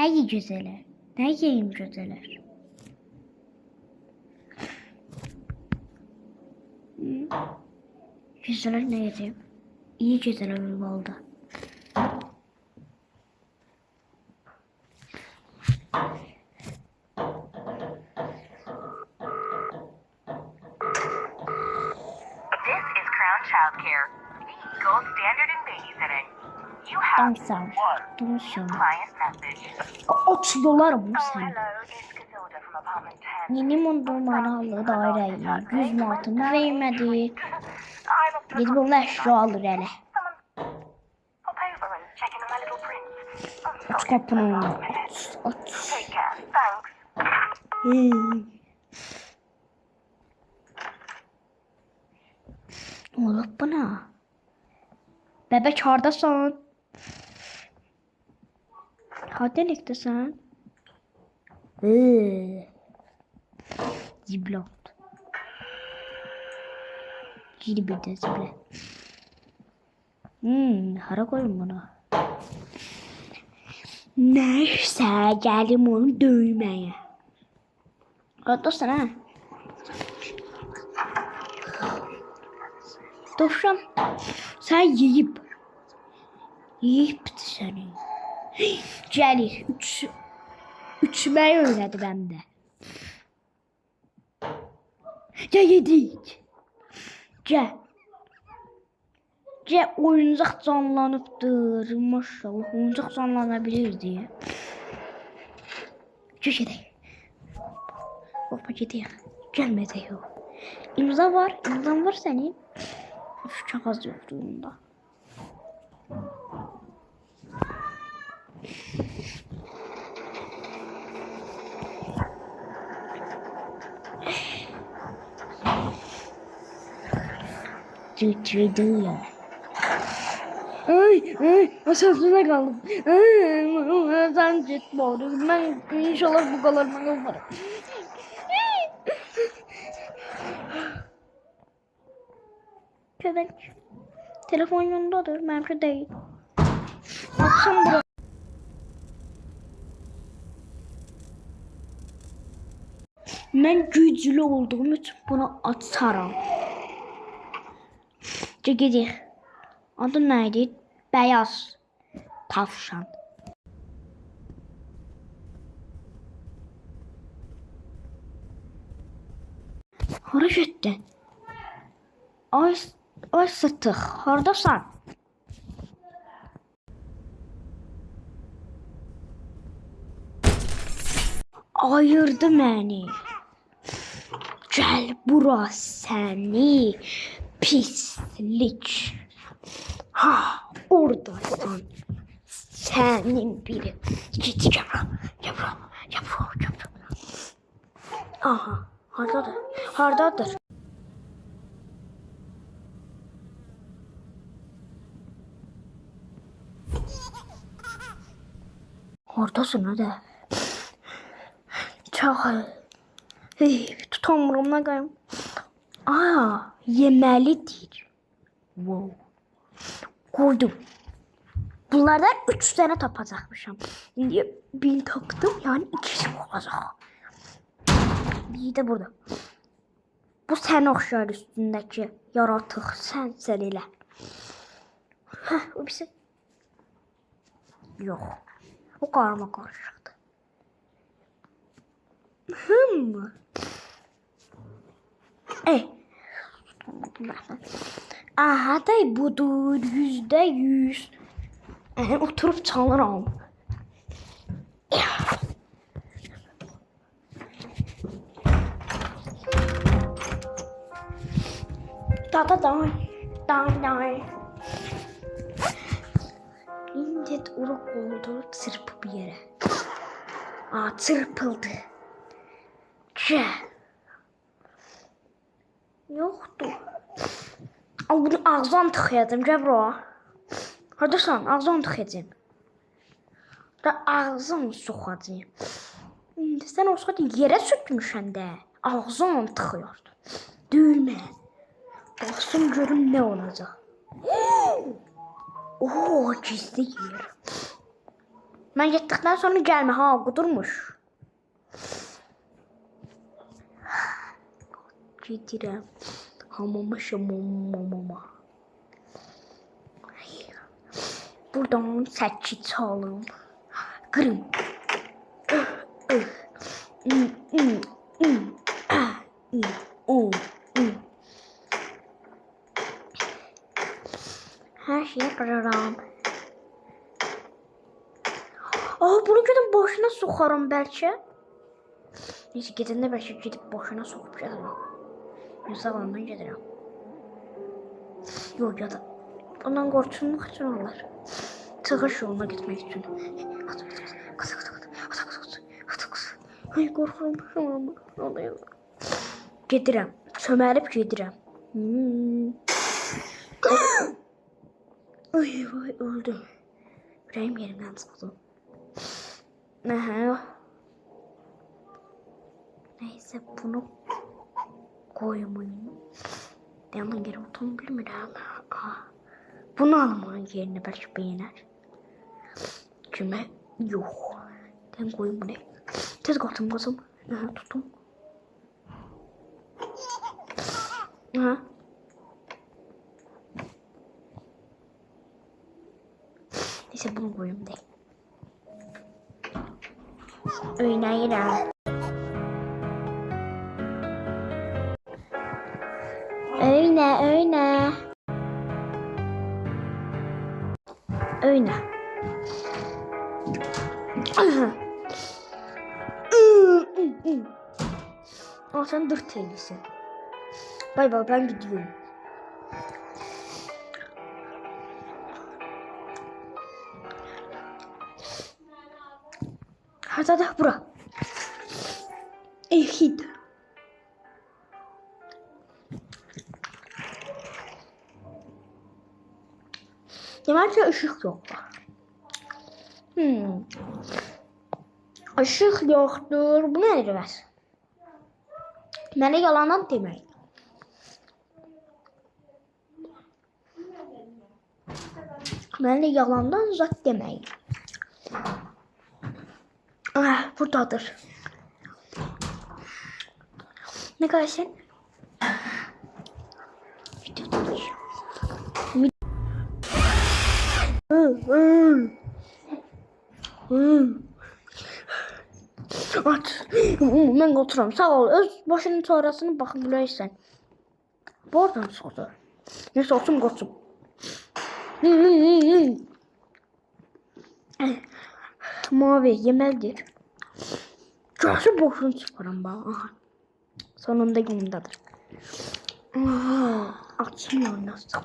Neyi güzeler? Ne yiyeyim güzeler? Güzeler ne yiyeceğim? İyi güzeler olmalı. Childcare, the gold standard in babysitting. You have Tamam. one Tamam. client message. Açıyorlar bu Oh, seni. hello, it's Casilda from apartment 10. Yeni numaralı daireyi 100 manatını vermedi. I looked at Gidip onlar eşya alır hele. someone pop over and check in on my little prince. I'm sorry. Aç kapını. Aç. Take care. Thanks. Oğlum bu ne? Bebek haradasın? Hadi nektesin? Ziblot. Gidi bir de ziblet. Hara koyun bunu. Neyse geldim onu dövmeye. Haklısın ha. Tavşan sen yiyip seni. Gelir. Üçmeyi öğrendi bende. Ya yedik. Gel oyuncak canlanıptır. Maşallah oyuncak canlanabilir diye. Köşede. Hoppa gidiyor. Gelmedi yok. İmza var. İmzan var senin. Şu kağıt yoktu bunda. Çıçırdı ya. Ay aşağısına kaldım. Sen jet bağırıyorsun. Ben inşallah bu kadar bana yaparım. Köpek. Telefon yanındadır. Benimki değil. Akşam burası. Ben güclü olduğum için bunu atarım. Gidiyor. Adı neydi? Beyaz tavşan. Hara getdin? Ay sıtıq, hardasan? Ayırdı məni. Gəl bura səni pislik. Ha, oradasın. Senin biri. Git yavrum. Aha, hardadır? Oradasın hadi. Çağır. Tutamıyorum ne qayım. Yeməlidir. Wow. Koydum. Bunlardan 3 tane tapacakmışım. Şimdi 1000 taktım yani 2'si olacak. Bir de burada. Bu sen oxşar üstündeki yaratıq. Sen elə. O birisi. Yox. O qarma qarışıqdır. Aha da budur. %100. Oturup çalıram. Da. İndet uruk oldu. Çırpı bir yere. Çırpıldı. Yoktu. Bunu ağzına tıxıyacağım. Gəl bura. Hardasan? Ağzına tıxıyacağım. Ağzına soxacağım. Sən olsaydın yerə sürtmüşsən də. Ağzına tıxıyordun. Düymə. Baxsın görüm nə olacaq. Gizli yer. Mən getdikdən sonra gəlmə ha, qudurmuş. Gedirəm. Hamama şamama. Buradan səkki çalım. Qırım. Her şeyi qırıram. Bunu gedib boşuna soxaram bəlkə. Neyse, gedəndə bəlkə gedib boşuna soxub gəlirəm. Sağlamdan gedirəm. Yox, ya da ondan qorxunmaq üçün olar. Çıxış yoluna getmək üçün. Ay, qorxuram. Gedirəm. Çöməlib gedirəm. Ay, vay, öldüm. Ürəyim yerimdən çıxdı. Neyse, bunu koymayayım. Yandan geri oturum bilmirəm. Bunu alım onun yerine, bəlkə beğenər. Cümə yox. Ben koyayım bunu. Tez qatım qızım. Tutum. Neyse, bunu koyayım değil. Oynayırım. Oyna. Ama sen 4 TL'sin. Bay bay, ben gidiyorum. Hadi bura. Ehid. Demek ki ışık yok. Işık yoktur. Bu nedir bəs? Mənə yalandan demək. Mənə yalandan zat demək. Buradadır. Ne kadar sen? At. Ben oturam. Sağ ol. Öz başının sonrasını bakıp bilərsən. Bu oradan çıxdı. Neyse, otum qoçum. Mavi yemeldir. Görsün boşunu çıkaram bana. Sonunda günündadır. Açmıyor nasıl?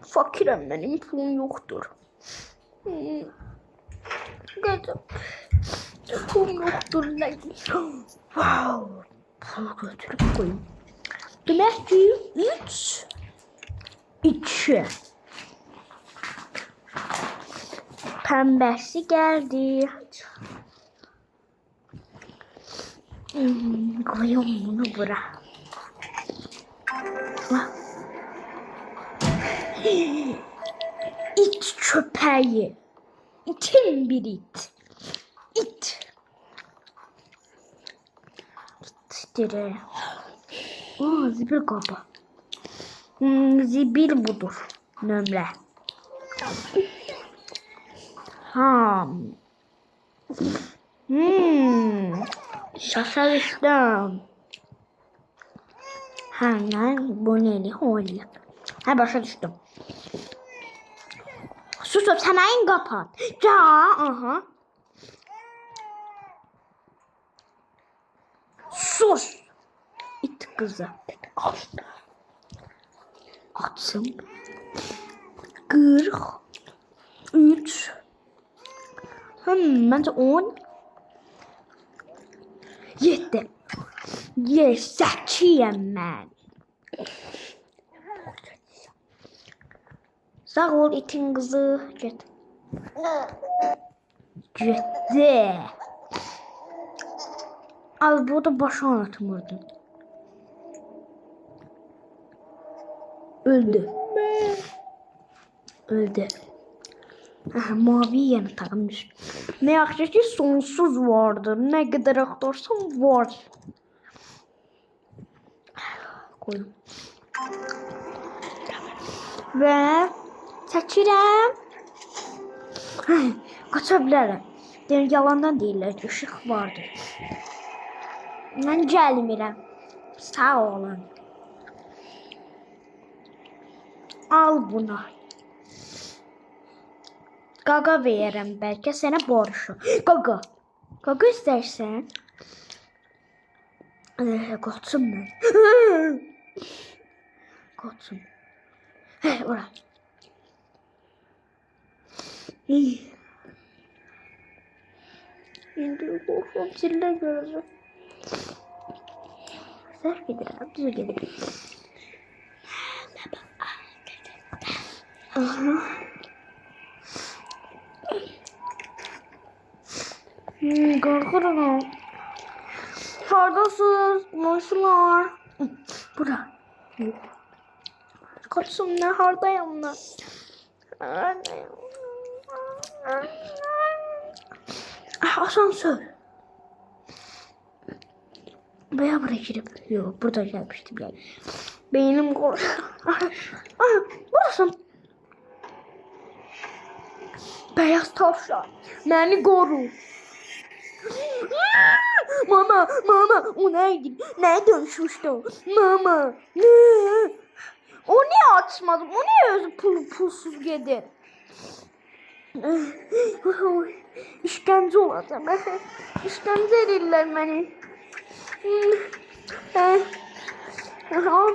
Fakirəm, benim pulum yoktur. Pulum yoktur. Wow. Pulu götürüp koyayım. Demek ki 3 2 pembesi geldi. Koyuyorum bunu buraya. İt köpeği. İtin bir it. İt. İttir. Zibil kapı. Zibil budur. Nömre. Şaşırdım. Bu neydi? Holy. Başa düştüm. Sus, hemen kapat. Aha. Sus. İt kızı. Açsın. 43. Bence 10. 7. 8'yim ben. Sağ ol itin kızı. Get. Getdi. Al, bu da başa anlatmırdın. Öldü. Öldü. Aha, mavi yeni takmış. Ne yaxşı ki sonsuz vardır. Ne kadar aktarsan var. Koyun. Ve çəkirəm. Qaça bilərəm. Yəni yalandan deyirlər ki, işıq vardır. Mən gəlmirəm. Sağ olun. Al bunu. Qaqa verərəm bəlkə sənə borcu. Qaqa. Qaqa istərsən? Qaçım mən. Qaçım. Ora. İndi qorxum çillə görəcəm. Səhv gedirəm, düz gedirəm. Aha. Qorxuram. Hardasınız? Qonşular. Bura. Qaçım, nə hardayam mən? Asansör. Veya buraya girip. Yok, burada gelmiştim yani. Beynim burası. Beyaz tavşan. Beni koru. Mama, o neydi? Neye dönüşmüştü o? Mama, ne? O niye açmadım? O niye özü pulsuz gelir? İşkence olacağım. İşkence edirlər beni.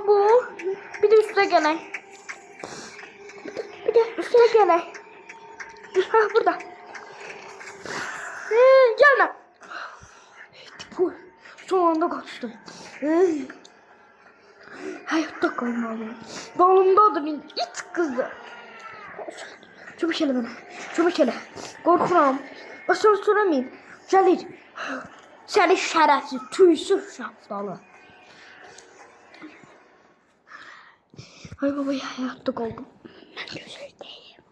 Bu. Bir de üstüne gelək. Burada. Gelme. Son anda kaçtım. Hayatta kalmalıyım. Dalımdadır it kızı. Çabuk elə mənə. Çabuk elə. Qorxuram. Başım sürəməyim. Gəlir. Səni şərəfsiz, tüysüz şaftalı. Ay baba, hayatta qaldım. Mən gözəl deyim.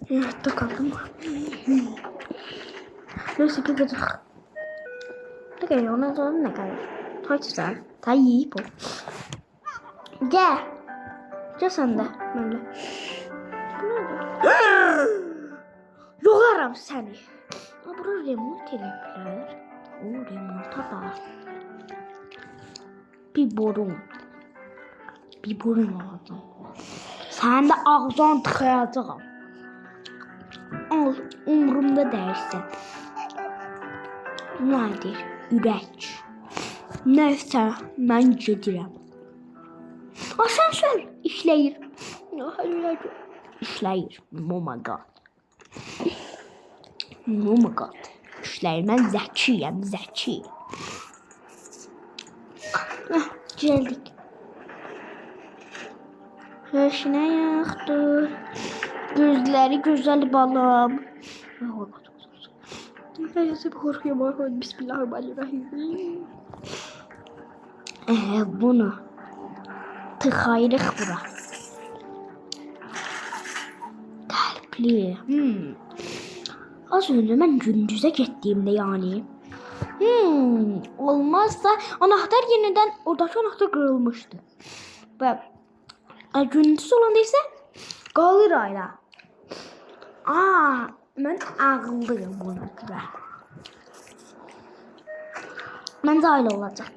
Hayatta qaldım. Neyse gidəcək. Ne kadar ondan sonra ne kadar? Haydi sen. Ta yiyip o. Gel. Gel sen de. Böyle. Yolarım seni. Bura remont edipler. O remonta bak. Bir borun alacağım. Sen de ağzından tıkayacağım. Al, umurumda değilsin. Nədir? Ürək. Nəysə, mən gedirəm. Asansör işləyir. İşləyir. Oh my god. Oh my god. İşləyir. Mən zəkiyəm, zəki. Gəldik. Heç nə yoxdur. Gözləri gözəl balam. Neyse, korkuyorum. Bismillahirrahmanirrahim. Bunu tıkayırıq bura. Qəlbli. Az önce mən gündüzə getdiyimdə yani. Olmazsa anahtar yeniden oradaki anahtar kırılmıştı. Ve gündüz olanda ise qalır ayla. Mən ağıllıyım buna görə. Məncə ailə olacaq.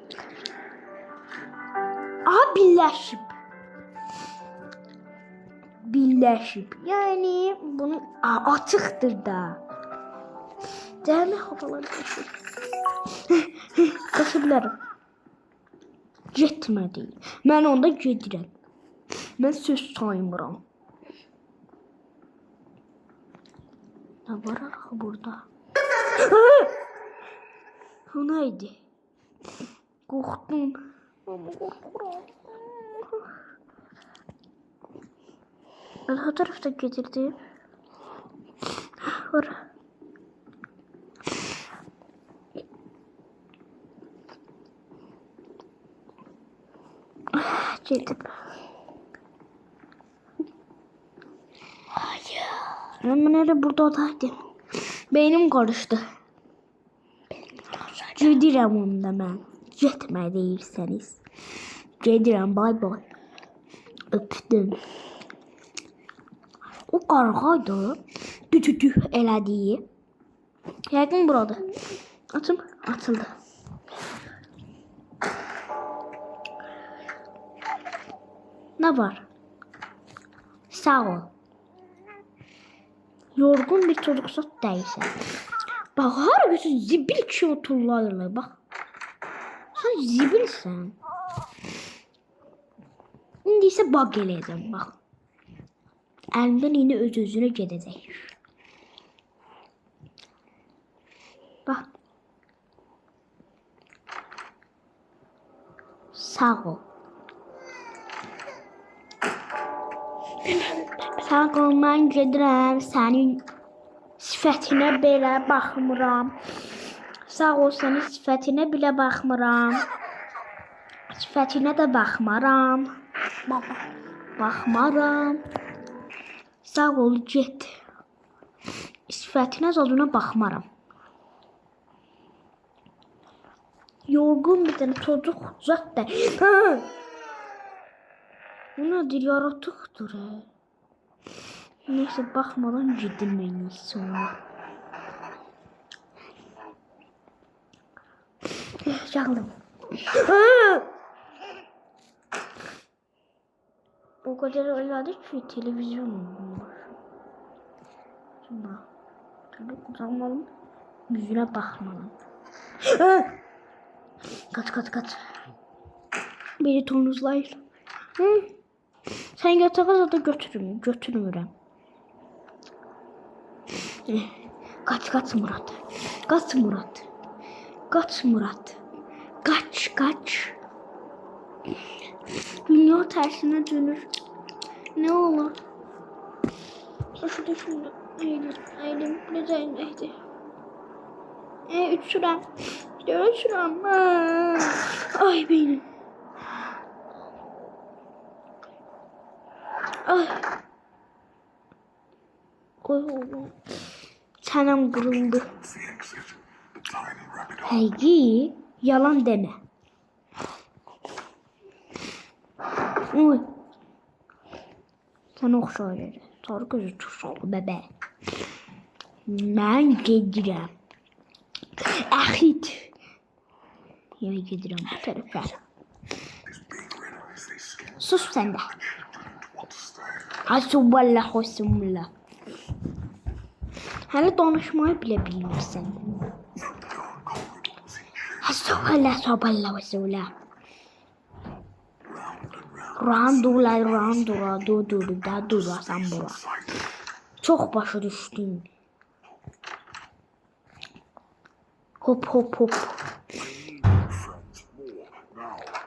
Birləşib. Yani bunu açıqdır da. Cəmi havalar qaçır. Qaça bilərəm. Getmədi. Mən onda gedirəm. Mən söz saymıram. Ne var burada? O neydi? Korktum. Ama korkuyorum. Arka tarafta getirdim. Var. Gedib. Hayır. Mən elə buradaydım. Beynim qarışdı. Gedirəm onda mən. Getmə deyirsəniz. Gedirəm, bay bay. Öpdüm. O qarğaydı. Düdüdü elədiyi. Yəqin burada. Açım, açıldı. Ne var? Sağ ol. Yorgun bir çocuksa değilsen. Bak her gün zibil kimi tullayırlar bak. Sen zibilsən. İndi isə bug eləyəcəm bak. Əlimdən yine öz-özünə gedəcək. Bak. Sağ ol. Sağ ol, mən gedirəm. Sənin sifətinə belə baxmıram. Sağ ol, sənin sifətinə belə baxmıram. Sifətinə də baxmaram. Baxmaram. Sağ ol, get. Sifətinə zadına baxmaram. Yorgun bir tane çocuk zaten. Bu nedir, yaratıktır he. Neyse bakmadan gittim en iyisi ona. Çaldım. O kadar oynadık ki televizyon olmuş. Şimdi çocuk uzanmalım. Yüzüne bakmalım. Kaç. Beni tonuzlayır. Sen yatağa da götürmürəm. Kaç Murat. Kaç Murat. Kaç Murat. Kaç. Dünya tersine dönür. Ne olur? Şurada şimdi. Eğilim. Neden neydi? 3 sıram. 4 sıram. Ay benim. Ay. Oy. Çenem kırıldı. Hey, yalan deme. Oy. Sen oxşar elə. Sarı gözü tutsalı bəbə. Mən gedirəm. Əxid. Yenə gedirəm bu tərəfə. Sus sən də. Hasubullah hoşumullah. Hələ danışmayı bilə bilmirsən. Hasubullah hoşumullah. Randura, dura, sambura. Çok başa düştün. Hop.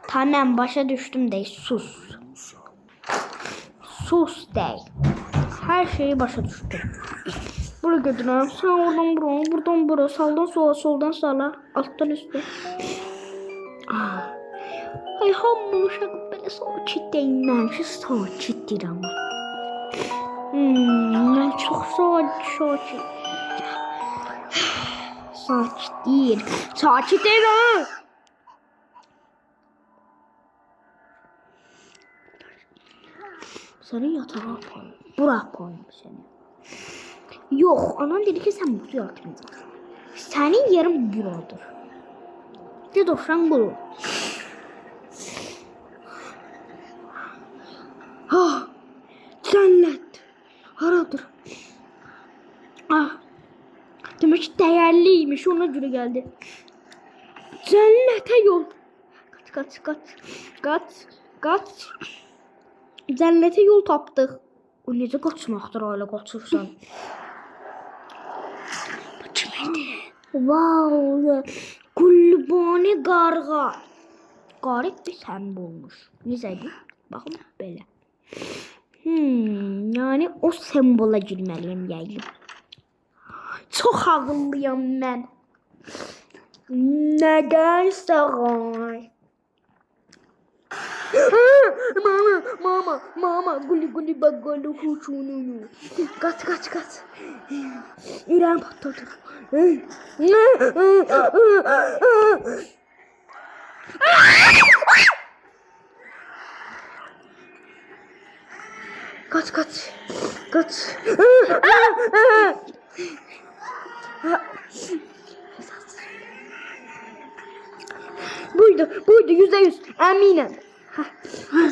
Tamam, başa düştüm de sus. Sus de. Her şeyi başa düştüm. Buraya götürüyorum. Sen oradan buraya, buradan buraya, saldan sola, soldan sağa, alttan üstte. Ay hamur uşaq belə sakit deyil, mən ki sakit deyirəm. Mən çox sakit. Sakit deyil. Sakit deyil. Səni yatağa apayım. Bura apayım səni. Yox, anan dedi ki sən burada yatmayacaqsın. Sənin yerin buradır. De dovşan buru. Cennet. Haradır? Demek ki değerliymiş. Ona göre geldi. Cennete yol. Kaç. Cennete yol tapdıq. O necə qaçmaqdır ailə qaçırsan? Bu kim idi? Wow. Kullubani qarğa. Qarib bir sembolmuş. Necədir? Baxın belə. Yani o sembola girmeliyim yayım. Çok ağıllıyam mən. Nədən sağay? Mama, guli bagalı kuşunu. Kaç. İrem patladı. Kaç. Buydu %100 eminim.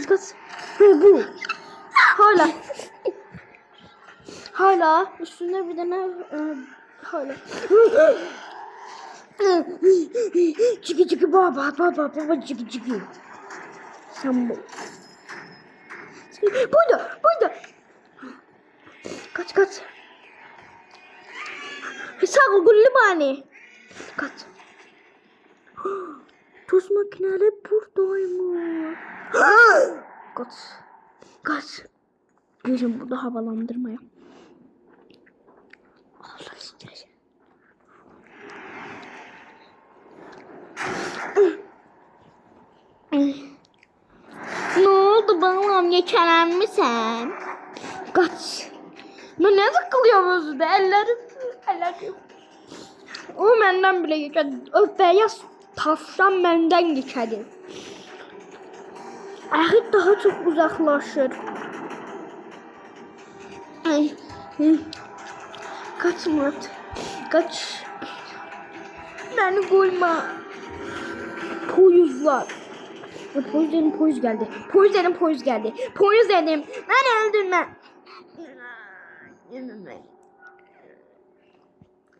Kaç. Bu. Hala üstünde bir tane hala. Çıkı baba çıkı. Sen bu. Buydu. Kaç. Sağ ol gülü bani. Kaç. Toz makineleri buradaymış. Kaç. Gelin burada havalandırmaya. Allah istedim. Ne oldu balam, yekəlenmisən? Kaç. Ben ne sıkılıyoruz da ellerim. O benden bile geçedi. O beyaz tavşan benden geçedi. Ahit daha çok uzaklaşır. Kaç Murat. Kaç. Beni koyma. Poyuzlar. Poyuz geldi. Poyuz dedim. Ben öldürme.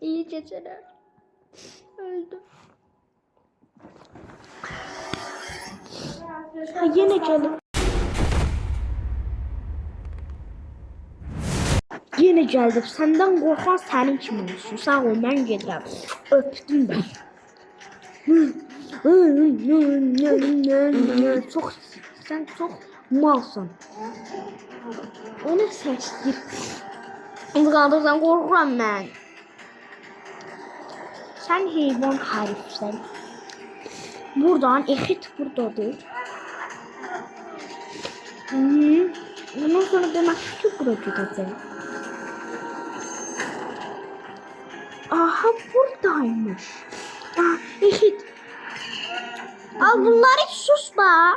İyi geceler. Öldüm. Yine geldim. Yine geldim. Senden korkan senin kim olsun? Sağ ol, ben gedirəm. Öptüm ben. Sen çok malsın. O ne sesdir? Qaldırsan qorxuram mən. Sen heyvan herifsən. Buradan Exit buradadır. Ondan sonra demek ki buraya gideceğim. Aha, buradaymış. Exit. Al bunları, hiç sus ba.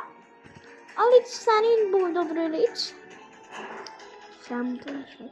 Al, hiç senin boydadır öyle, hiç. Sen de şey.